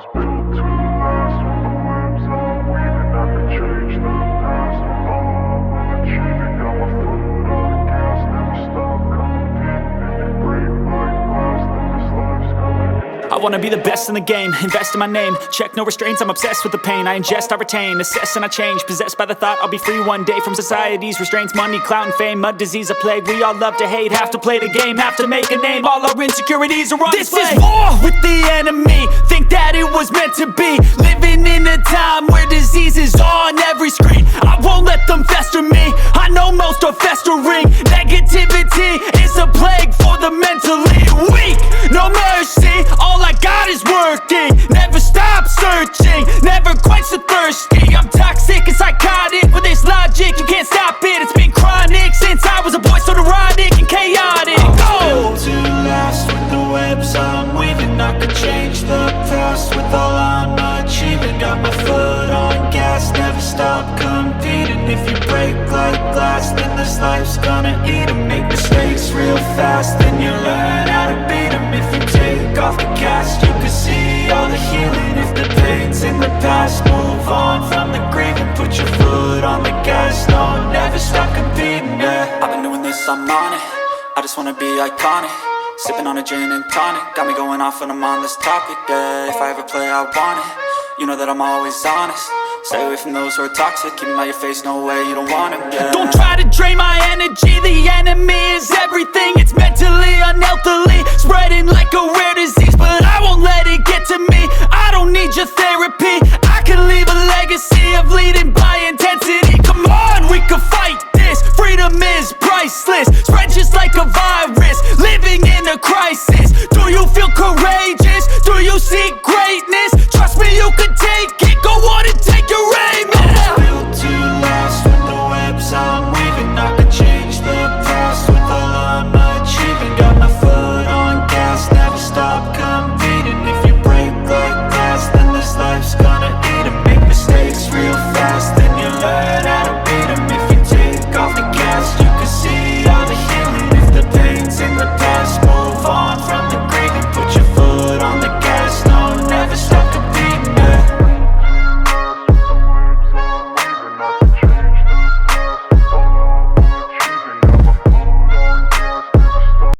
was built to last. With the webs I'm weaving, I could change the past. With all I'm achieving, got my foot on the gas. Never stop competing. If you break like glass, then this life's gonna end. I wanna be the best in the game, invest in my name. Check no restraints, I'm obsessed with the pain. I ingest, I retain, assess and I change. Possessed by the thought I'll be free one day from society's restraints. Money, clout and fame, mud, disease, a plague. We all love to hate, have to play the game, have to make a name. All our insecurities are on display. This is war with the enemy, think that it was meant to be. Living in a time where disease is on every screen. I won't let them fester me, I know most are festering. Negativity is a plague for the mentally weak. No mercy, all I got is working. Never stop searching, never quench the thirsty. I'm toxic and psychotic, with this logic you can't stop it. It's been chronic since I was a boy, so neurotic and chaotic. Built to last. With the webs I'm weaving, I could change the past. With all I'm achieving, got my foot on gas. Never stop competing. If you break like glass, then this life's gonna eat 'em. Make mistakes real fast, then you learn how to beat 'em. If you take off the cast, you can see all the healing. If the pain's in the past, move on from the grieving. Put your foot on the gas, no, never stop competing, yeah. I've been doing this, I'm on it. I just wanna be iconic. Sipping on a gin and tonic, got me going off when I'm on this topic, yeah. If I ever play, I want it. You know that I'm always honest. Stay away from those who are toxic. Keep them out your face, no way, you don't want it, yeah. Don't try to drain my energy. The enemy is everything. It's mentally, unhealthily, spreading like a rare disease. But I won't let it get to me.